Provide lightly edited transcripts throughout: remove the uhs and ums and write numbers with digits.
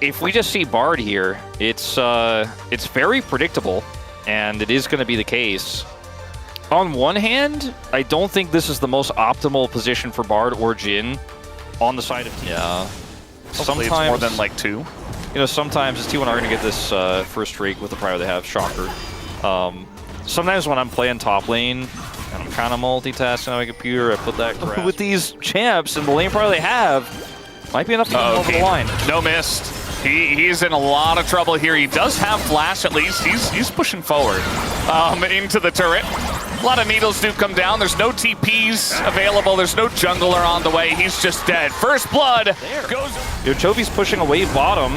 if we just see Bard here, it's very predictable, and it is going to be the case. On one hand, I don't think this is the most optimal position for Bard or Jhin on the side of T1. Yeah. Sometimes it's more than like 2. You know, sometimes T1 are going to get this first streak with the prior they have, Shocker. Sometimes when I'm playing top lane, and I'm kind of multitasking on my computer, I put that crap. With these champs and the lane prior they have, might be enough to get them over the line. No missed. He's in a lot of trouble here. He does have flash at least. He's pushing forward into the turret. A lot of needles do come down. There's no TPs available. There's no jungler on the way. He's just dead. First blood goes. Chovy's pushing a wave bottom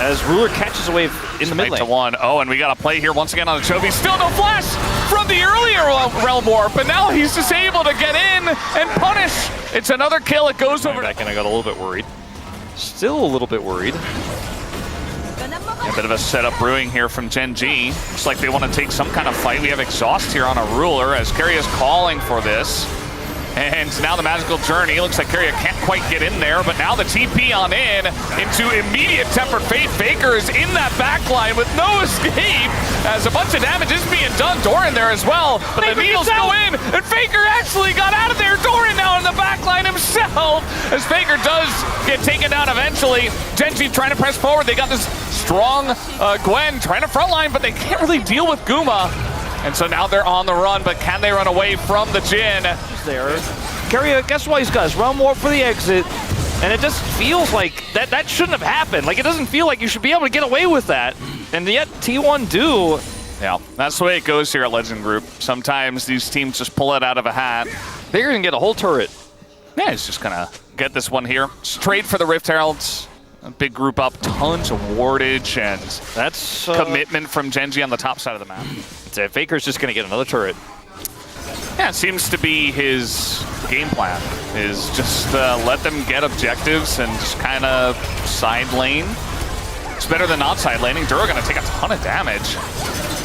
as Ruler catches a wave in the mid lane. 8-1. Oh, and we got a play here once again on the Chovy. Still no flash from the earlier Realm Warp, but now he's just able to get in and punish. It's another kill. It goes over. Back and I got a little bit worried. Still a little bit worried. A bit of a setup brewing here from GENG. Looks like they want to take some kind of fight. We have Exhaust here on a Ruler as Keria is calling for this. And now the Magical Journey. Looks like Keria can't quite get in there, but now the TP on in into immediate Tempered Fate. Faker is in that backline with no escape as a bunch of damage is being done. Doran there as well, but the needles go in, and Faker actually got out of there. Doran now in the backline himself as Faker does get taken down eventually. GENG trying to press forward. They got this strong Gwen trying to frontline, but they can't really deal with Guma. And so now they're on the run, but can they run away from the Jhin? There. Keria, guess what he's got? His Realm Warp for the exit. And it just feels like that shouldn't have happened. Like, it doesn't feel like you should be able to get away with that. And yet T1 do. Yeah, that's the way it goes here at Legend Group. Sometimes these teams just pull it out of a hat. They're going to get a whole turret. Yeah, he's just going to get this one here. Straight for the Rift Heralds. A big group up, tons of wardage, and that's commitment from GENG on the top side of the map. Faker's just going to get another turret. Yeah, it seems to be his game plan, is just let them get objectives and just kind of side lane. It's better than not side laning. Dura going to take a ton of damage.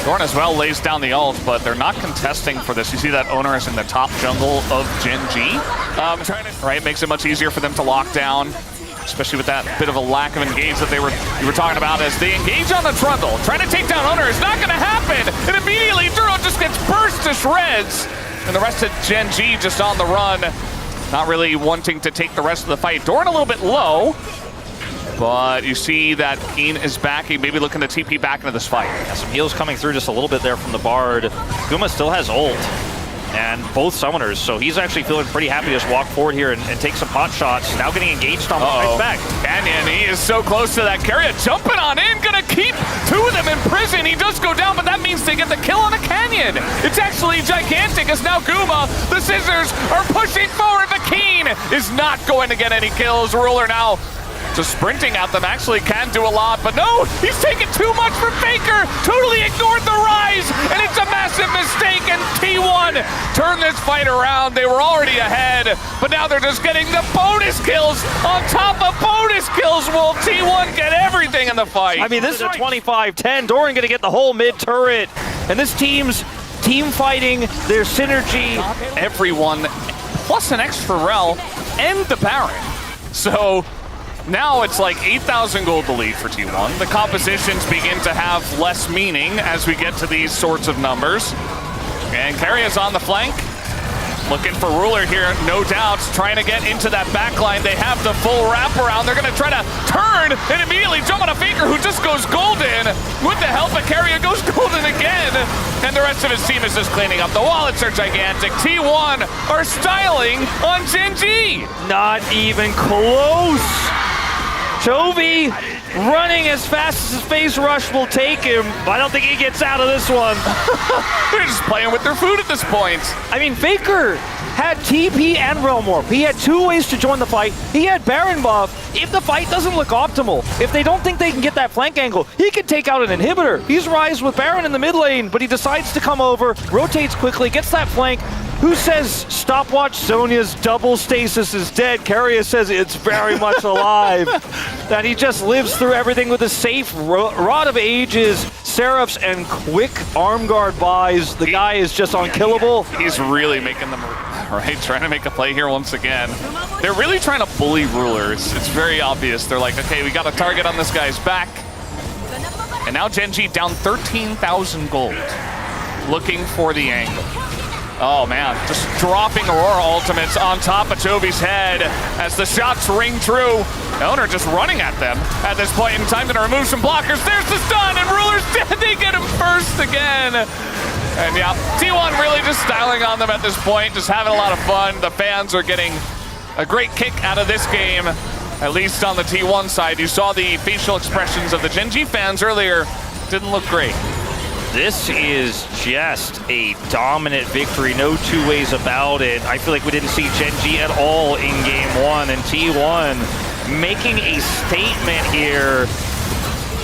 Dorn as well lays down the ult, but they're not contesting for this. You see that Owner is in the top jungle of GENG. Right, makes it much easier for them to lock down, especially with that bit of a lack of engage that you were talking about as they engage on the trundle. Trying to take down Owner is not going to happen. And immediately Duro just gets burst to shreds. And the rest of GENG just on the run. Not really wanting to take the rest of the fight. Doran a little bit low. But you see that Keen is back. He may be looking to TP back into this fight. Yeah, some heals coming through just a little bit there from the Bard. Guma still has ult. And both summoners, so he's actually feeling pretty happy to just walk forward here and take some pot shots. Now getting engaged on the right back. Canyon, he is so close to that. Keria jumping on in, gonna keep 2 of them in prison. He does go down, but that means they get the kill on the Canyon. It's actually gigantic as now Guma, the Scissors are pushing forward. The Keen is not going to get any kills. Ruler now just sprinting at them, actually can do a lot, but no, he's taking too much from Faker, totally ignored the rise, and it's a massive mistake, and T1 turned this fight around. They were already ahead, but now they're just getting the bonus kills on top of bonus kills. Will T1 get everything in the fight? I mean, this is a 25-10. Doran gonna get the whole mid turret, and this team's team fighting, their synergy. Everyone, plus an extra rel, and the Baron. So now it's like 8,000 gold to lead for T1. The compositions begin to have less meaning as we get to these sorts of numbers. And Keria's on the flank. Looking for Ruler here, no doubt, trying to get into that back line. They have the full wraparound. They're going to try to turn and immediately jump on a Faker who just goes golden. With the help of Keria, goes golden again. And the rest of his team is just cleaning up. The wallets are gigantic. T1 are styling on GENG. Not even close. Chovy running as fast as his phase rush will take him, but I don't think he gets out of this one. They're just playing with their food at this point. I mean, Faker had TP and Realm Warp. He had 2 ways to join the fight. He had Baron buff. If the fight doesn't look optimal, if they don't think they can get that flank angle, he can take out an inhibitor. He's Rise with Baron in the mid lane, but he decides to come over, rotates quickly, gets that flank. Who says stopwatch Sonya's double stasis is dead? Keria says it's very much alive. That he just lives through everything with a safe Rod of Ages, Seraphs, and quick arm guard buys. The guy is just unkillable. He's really making them right, trying to make a play here once again. They're really trying to bully Ruler. It's very obvious. They're like, okay, we got a target on this guy's back. And now GENG down 13,000 gold, looking for the angle. Oh man, just dropping Aurora ultimates on top of Chovy's head as the shots ring true. Owner just running at them at this point in time, gonna remove some blockers. There's the stun, and Ruler's dead. They get him first again. And yeah, T1 really just styling on them at this point, just having a lot of fun. The fans are getting a great kick out of this game, at least on the T1 side. You saw the facial expressions of the GENG fans earlier. Didn't look great. This is just a dominant victory, no two ways about it. I feel like we didn't see GENG at all in game one, and T1 making a statement here.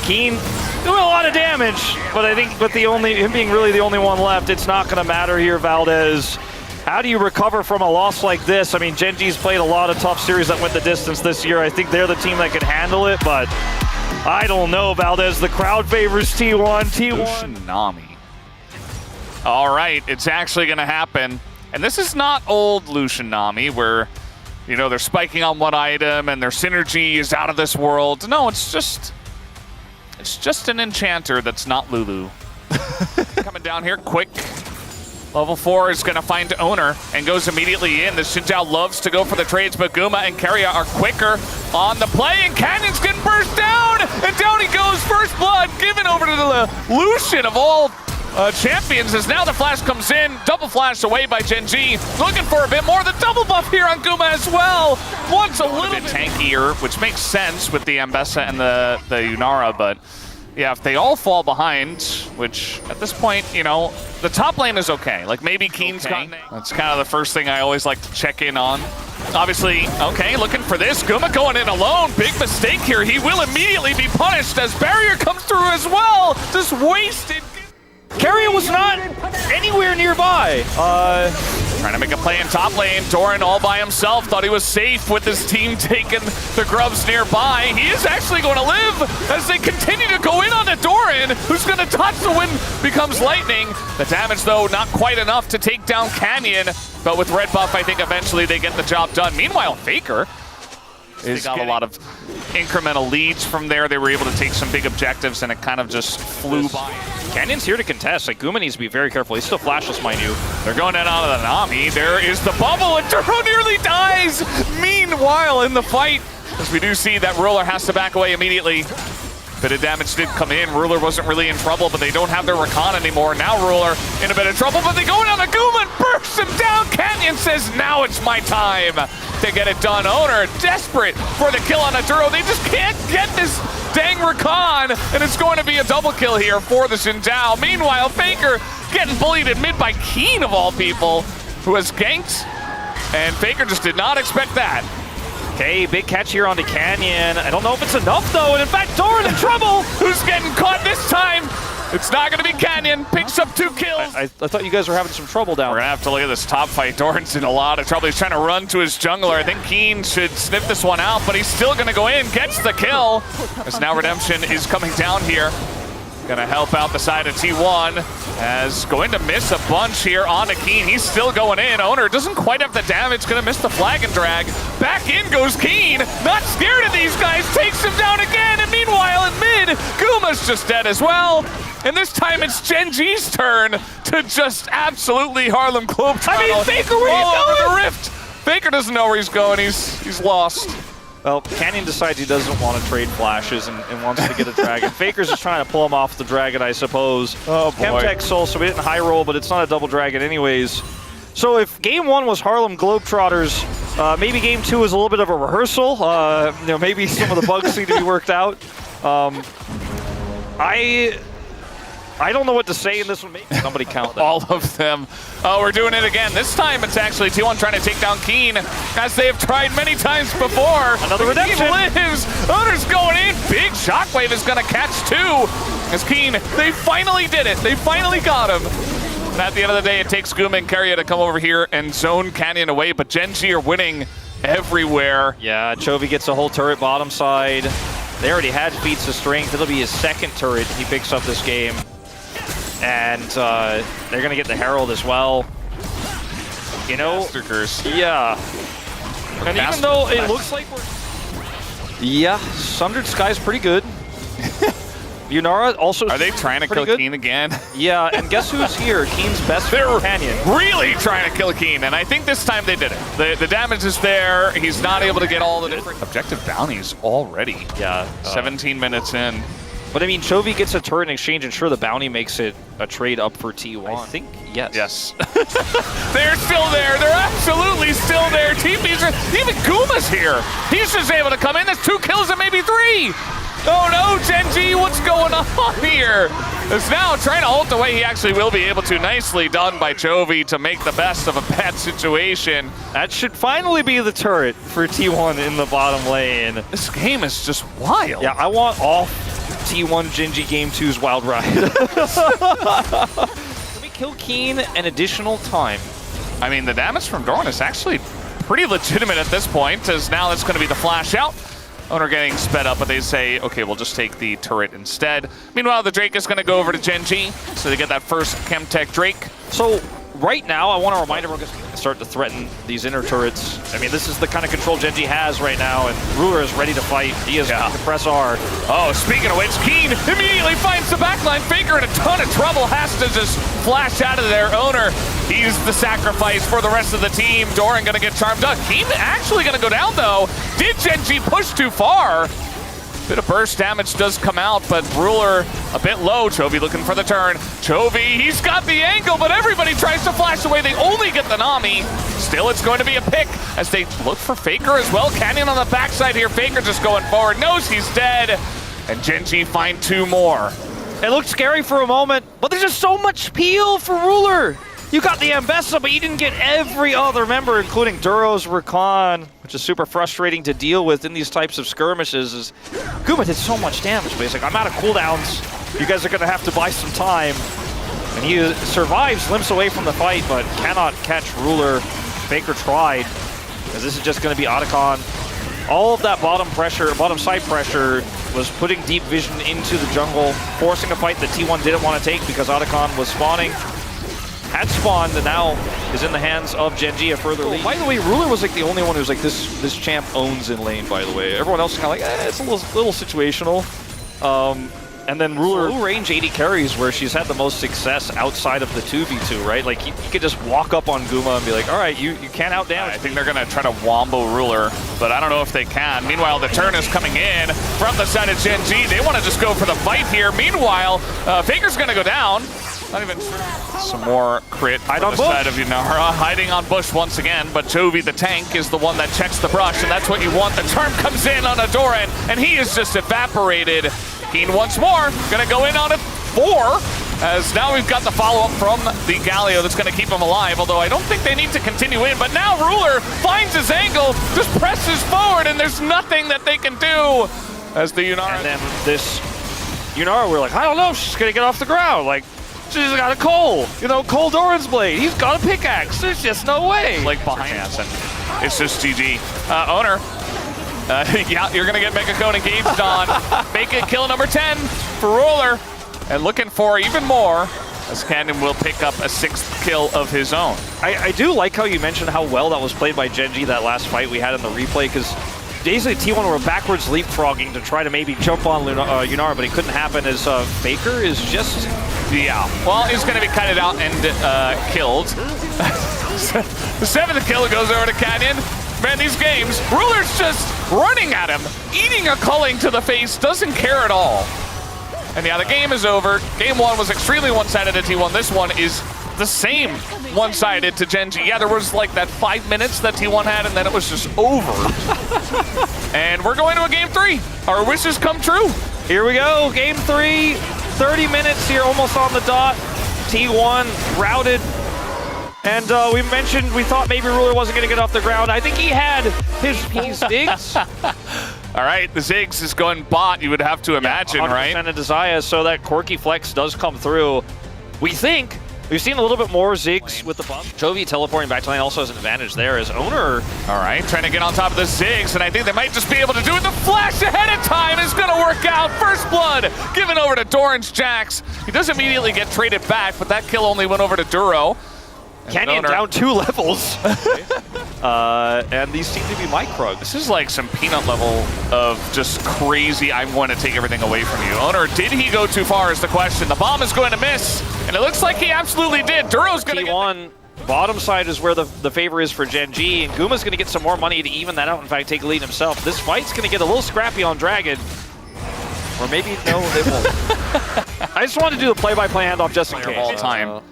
Keen doing a lot of damage, but I think with him being really the only one left, it's not going to matter here, Valdez. How do you recover from a loss like this? I mean, GENG's played a lot of tough series that went the distance this year. I think they're the team that can handle it, but I don't know, Valdez. The crowd favors T1. Tsunami. All right, it's actually going to happen. And this is not old Tsunami where, you know, they're spiking on one item and their synergy is out of this world. No, it's just an enchanter that's not Lulu. Coming down here quick. Level 4 is going to find Owner and goes immediately in. The Xin Zhao loves to go for the trades, but Guma and Keria are quicker on the play, and Canyon's getting burst down, and down he goes. First blood given over to the Lucian of all champions, as now the flash comes in. Double flash away by GENG. Looking for a bit more. The double buff here on Guma as well. Wants a little bit tankier, which makes sense with the Ambessa and the Yunara, but yeah, if they all fall behind, which at this point, you know, the top lane is okay. Like maybe Keen's gotten. That's kind of the first thing I always like to check in on. Obviously, okay, looking for this. Guma going in alone. Big mistake here. He will immediately be punished as barrier comes through as well. Just wasted. Keria was not anywhere nearby. Trying to make a play in top lane. Doran all by himself. Thought he was safe with his team taking the grubs nearby. He is actually going to live as they continue to go in on the Doran, who's going to touch the wind, becomes lightning. The damage, though, not quite enough to take down Canyon. But with red buff, I think eventually they get the job done. Meanwhile, Faker is got a lot of incremental leads from there. They were able to take some big objectives, and it kind of just flew by. Canyon's here to contest. Like, Guma needs to be very careful. He's still flashless, mind you. They're going in on the Nami. There is the bubble, and Duro nearly dies. Meanwhile, in the fight, as we do see that Ruler has to back away immediately. Bit of damage did come in. Ruler wasn't really in trouble, but they don't have their Rakan anymore. Now Ruler in a bit of trouble, but they go down to Guma and burst him down. Canyon says, now it's my time to get it done. Owner desperate for the kill on Aduro. They just can't get this dang Rakan, and it's going to be a double kill here for the Xin Zhao. Meanwhile, Faker getting bullied in mid by Keen of all people, who has ganked, and Faker just did not expect that. Okay, big catch here onto Canyon. I don't know if it's enough, though, and in fact, Doran in trouble! Who's getting caught this time? It's not going to be Canyon. Picks up 2 kills. I thought you guys were having some trouble down. We're going to have to look at this top fight. Doran's in a lot of trouble. He's trying to run to his jungler. I think Keen should sniff this one out, but he's still going to go in, gets the kill. As now Redemption is coming down here. Gonna help out the side of T1 as going to miss a bunch here onto Keen. He's still going in. Owner doesn't quite have the damage. Gonna miss the flag and drag. Back in goes Keen. Not scared of these guys. Takes him down again. And meanwhile in mid, Guma's just dead as well. And this time it's GENG's turn to just absolutely Harlem Globetrotter. I mean, Faker, where are you going? The rift. Faker doesn't know where he's going. He's lost. Well, Canyon decides he doesn't want to trade flashes and wants to get a dragon. Faker's just trying to pull him off the dragon, I suppose. Oh, boy. Chemtech Soul, so we didn't high roll, but it's not a double dragon anyways. So if game 1 was Harlem Globetrotters, maybe game 2 is a little bit of a rehearsal. You know, maybe some of the bugs need to be worked out. I don't know what to say in this one. Maybe somebody count that. All of them. Oh, we're doing it again. This time it's actually T1 trying to take down Keen, as they have tried many times before. Another redemption. Keen lives. Owner's going in. Big shockwave is going to catch 2. As Keen, they finally did it. They finally got him. And at the end of the day, it takes Guma and Keria to come over here and zone Canyon away, but GENG are winning everywhere. Yeah, Chovy gets a whole turret bottom side. They already had feats of strength. It'll be his 2nd turret he picks up this game. And they're going to get the Herald as well. You know, Master Curse. yeah. And even though it looks like we're... Yeah, Sundered Sky's pretty good. Yunara also... Are they trying to kill good. Keen again? Yeah, and guess who's here? Keen's best companion. Really trying to kill Keen, and I think this time they did it. The damage is there. He's not able to get all the different objective bounties already. Yeah. 17 minutes in. But I mean, Chovy gets a turret in exchange, and sure, the bounty makes it a trade up for T1. I think, yes. Yes. They're still there. They're absolutely still there. TP's even Guma's here. He's just able to come in. There's 2 kills and maybe 3. Oh no, GENG, what's going on here? Is now trying to ult the way he actually will be able to. Nicely done by Chovy to make the best of a bad situation. That should finally be the turret for T1 in the bottom lane. This game is just wild. Yeah, I want all T1 GENG Game 2's wild ride. Let me kill Keen an additional time. I mean, the damage from Doran is actually pretty legitimate at this point, as now it's going to be the flash out. Owner getting sped up, but they say, okay, we'll just take the turret instead. Meanwhile, the Drake is going to go over to GENG, so they get that first Chemtech Drake. So right now, I want to remind everyone to start to threaten these inner turrets. I mean, this is the kind of control GENG has right now, and Ruler is ready to fight. He is going to press R. Oh, speaking of which, Keen immediately finds the backline. Faker in a ton of trouble, has to just flash out of there. Owner, he's the sacrifice for the rest of the team. Doran going to get charmed up. Keen actually going to go down, though. Did GENG push too far? Bit of burst damage does come out, but Ruler a bit low. Chovy looking for the turn. Chovy, he's got the angle, but everybody tries to flash away. They only get the Nami. Still, it's going to be a pick as they look for Faker as well. Canyon on the backside here. Faker just going forward. Knows he's dead. And GENG find 2 more. It looked scary for a moment, but there's just so much peel for Ruler. You got the Ambessa, but you didn't get every other member, including Duros, Rakan, which is super frustrating to deal with in these types of skirmishes. Is Guma did so much damage, but he's like, I'm out of cooldowns. You guys are going to have to buy some time. And he survives, limps away from the fight, but cannot catch Ruler. Faker tried, as this is just going to be Otacon. All of that bottom side pressure was putting Deep Vision into the jungle, forcing a fight that T1 didn't want to take because Otacon was spawning. Had spawned and now is in the hands of GENG, a further lead. By the way, Ruler was like the only one who's like, this champ owns in lane, by the way. Everyone else is kind of like, it's a little situational. And then Ruler, low range 80 carries where she's had the most success outside of the 2v2, right? Like, you could just walk up on Guma and be like, all right, you can't outdamage. I think they're going to try to wombo Ruler, but I don't know if they can. Meanwhile, the turn is coming in from the side of GENG. They want to just go for the fight here. Meanwhile, Faker's going to go down. Not even sure. Some more crit on the side of Yunara, hiding on bush once again, but Chovy the tank is the one that checks the brush, and that's what you want. The charm comes in on Adoran, and he is just evaporated. Keen once more, gonna go in on it 4, as now we've got the follow-up from the Galio that's gonna keep him alive, although I don't think they need to continue in, but now Ruler finds his angle, just presses forward, and there's nothing that they can do as the Yunara. And then this Yunara, we're like, I don't know if she's gonna get off the ground. Like, she's got a Cole, Cole Doran's blade. He's got a pickaxe. There's just no way. Like behind us, and it's just GG. Owner. Yeah, you're going to get Mega Cone engaged on. Make it kill number 10 for Ruler. And looking for even more, as Canyon will pick up a 6th kill of his own. I do like how you mentioned how well that was played by GENG, that last fight we had in the replay, because basically T1 were backwards leapfrogging to try to maybe jump on Yunara, but it couldn't happen as Faker is just... Yeah, well, he's going to be kited out and killed. The 7th kill goes over to Canyon. Man, these games, Ruler's just running at him, eating a culling to the face, doesn't care at all. And yeah, the game is over. Game 1 was extremely one-sided to T1. This one is the same one-sided to GENG. Yeah, there was like that 5 minutes that T1 had, and then it was just over. And we're going to a Game 3. Our wishes come true. Here we go, Game 3. 30 minutes here, almost on the dot. T1 routed. And we mentioned we thought maybe Ruler wasn't going to get off the ground. I think he had his Ziggs. All right, the Ziggs is going bot, you would have to imagine, 100% right? 100% of Desire, so that quirky flex does come through. We think we've seen a little bit more Ziggs with the buff. Chovy teleporting back to lane also has an advantage there as Owner. All right, trying to get on top of the Ziggs, and I think they might just be able to do it. The flash ahead of time is going to work out. First blood given over to Doran's Jax. He does immediately get traded back, but that kill only went over to Duro. Canyon down 2 levels. And these seem to be micro. This is like some peanut level of just crazy, I'm going to take everything away from you. Owner, did he go too far is the question. The bomb is going to miss, and it looks like he absolutely did. Duro's going to get... Bottom side is where the favor is for GENG, and Guma's going to get some more money to even that out, in fact, take a lead himself. This fight's going to get a little scrappy on Dragon. Or maybe, no, it won't. I just wanted to do the play-by-play handoff just in case. All time.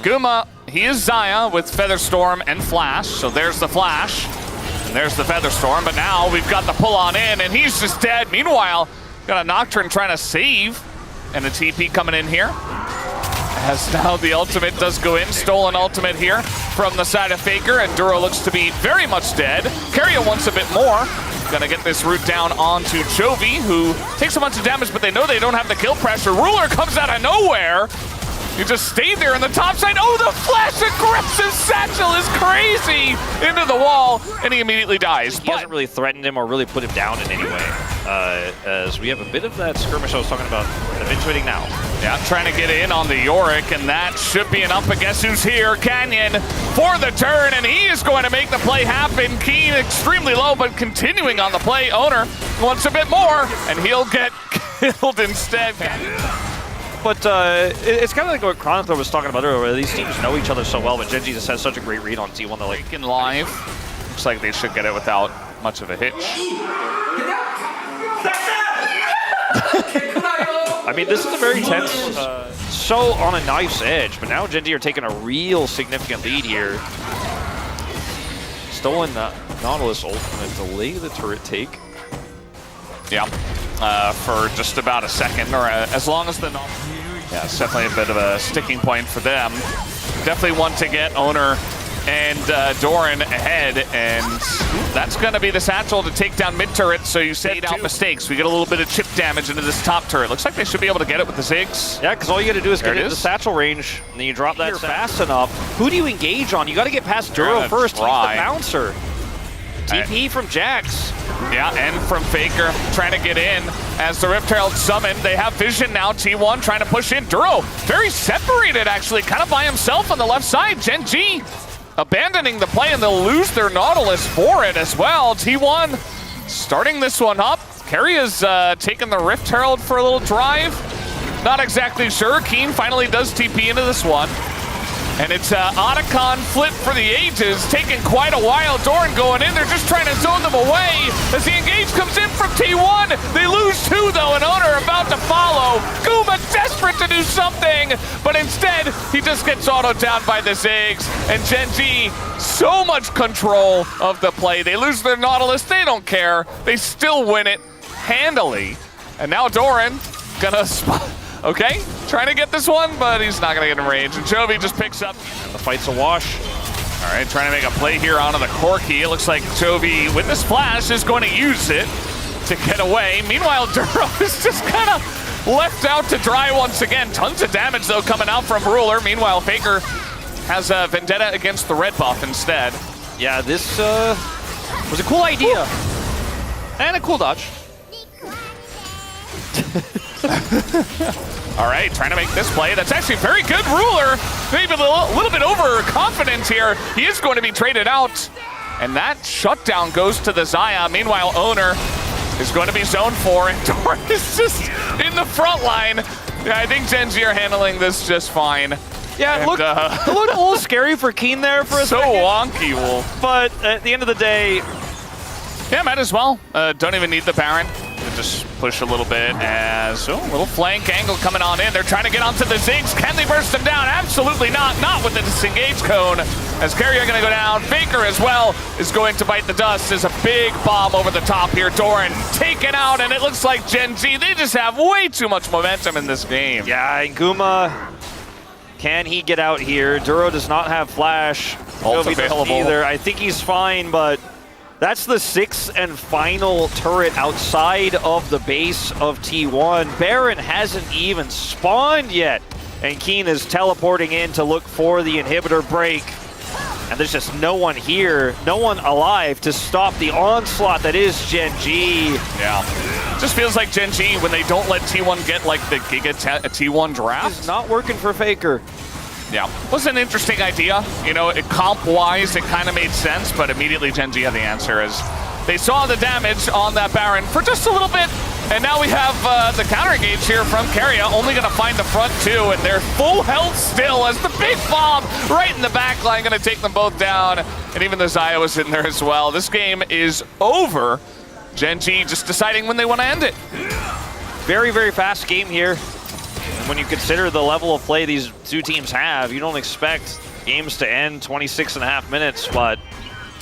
Guma, he is Xayah with Featherstorm and Flash, so there's the Flash, and there's the Featherstorm, but now we've got the pull-on in, and he's just dead. Meanwhile, got a Nocturne trying to save, and a TP coming in here. As now the ultimate does go in, stolen ultimate here from the side of Faker, and Duro looks to be very much dead. Keria wants a bit more. Gonna get this route down onto Chovy, who takes a bunch of damage, but they know they don't have the kill pressure. Ruler comes out of nowhere. You just stayed there in the top side. Oh, the flash aggressive satchel is crazy into the wall, and he immediately dies. He hasn't really threatened him or really put him down in any way, as we have a bit of that skirmish I was talking about eventuating now. Yeah, trying to get in on the Yorick, and that should be enough, but guess who's here? Canyon for the turn, and he is going to make the play happen. Keen extremely low, but continuing on the play. Owner wants a bit more, and he'll get killed instead. But it's kind of like what Chronicler was talking about earlier, where these teams know each other so well, but GENG just has such a great read on T1. They're like, in live, looks like they should get it without much of a hitch. I mean, this is a very tense, so on a knife's edge, but now GENG are taking a real significant lead here. Stolen the Nautilus ultimate, delay the turret take. Yeah, for just about a second, or as long as the... Yeah, it's definitely a bit of a sticking point for them. Definitely want to get Owner and Doran ahead, and that's going to be the satchel to take down mid-turret, so you fade out mistakes. We get a little bit of chip damage into this top turret. Looks like they should be able to get it with the Ziggs. Yeah, because all you got to do is get into the satchel range, and then you drop that fast enough. Who do you engage on? You got to get past Duro first. He's the bouncer. TP from Jax. Yeah, and from Faker trying to get in as the Rift Herald summoned. They have vision now. T1 trying to push in. Duro very separated, actually, kind of by himself on the left side. GENG abandoning the play, and they'll lose their Nautilus for it as well. T1 starting this one up. Keria's taking the Rift Herald for a little drive. Not exactly sure. Keen finally does TP into this one. And it's Otacon flip for the ages, taking quite a while. Doran going in, they're just trying to zone them away. As the engage comes in from T1, they lose 2 though, and Owner about to follow. Guma desperate to do something, but instead, he just gets autoed down by the Ziggs. And GENG, so much control of the play. They lose their Nautilus, they don't care. They still win it handily. And now Doran gonna spot. Okay, trying to get this one, but he's not going to get in range. And Chovy just picks up. And the fight's a wash. All right, trying to make a play here onto the Corki. It looks like Chovy, with this flash, is going to use it to get away. Meanwhile, Duro is just kind of left out to dry once again. Tons of damage, though, coming out from Ruler. Meanwhile, Faker has a vendetta against the red buff instead. Yeah, this was a cool idea. And a cool dodge. All right, trying to make this play. That's actually very good. Ruler, maybe a little bit overconfident here. He is going to be traded out. And that shutdown goes to the Xayah. Meanwhile, Owner is going to be zoned 4, and Doran is just in the front line. Yeah, I think GENG are handling this just fine. Yeah, it looked a little scary for Keen there for a second. So wonky, Wolf. But at the end of the day... Yeah, might as well. Don't even need the Baron. Just push a little bit as, a little flank angle coming on in. They're trying to get onto the Ziggs. Can they burst them down? Absolutely not. Not with the disengage cone. As Keria going to go down. Faker as well is going to bite the dust. There's a big bomb over the top here. Doran taken out, and it looks like GENG, they just have way too much momentum in this game. Yeah, and Guma, can he get out here? Duro does not have flash. Ult available. Either. I think he's fine, but that's the 6th and final turret outside of the base of T1. Baron hasn't even spawned yet, and Keen is teleporting in to look for the inhibitor break. And there's just no one here, no one alive to stop the onslaught that is GENG. Yeah, just feels like GENG when they don't let T1 get like the Giga T1 draft. It's not working for Faker. Yeah, was an interesting idea. You know, comp-wise, it kind of made sense, but immediately GENG had the answer as they saw the damage on that Baron for just a little bit. And now we have the counter engage here from Keria, only going to find the front two, and they're full health still as the big bomb right in the back line going to take them both down. And even the Xayah was in there as well. This game is over. GENG just deciding when they want to end it. Very, very fast game here. And when you consider the level of play these two teams have, you don't expect games to end 26.5 minutes, but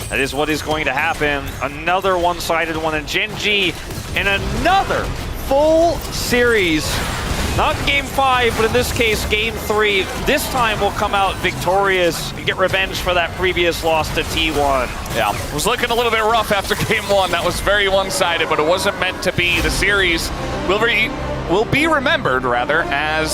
that is what is going to happen. Another one-sided one, and GENG in another full series. Not game 5, but in this case, game 3. This time will come out victorious and get revenge for that previous loss to T1. Yeah, it was looking a little bit rough after game 1. That was very one-sided, but it wasn't meant to be. The series will be remembered, rather, as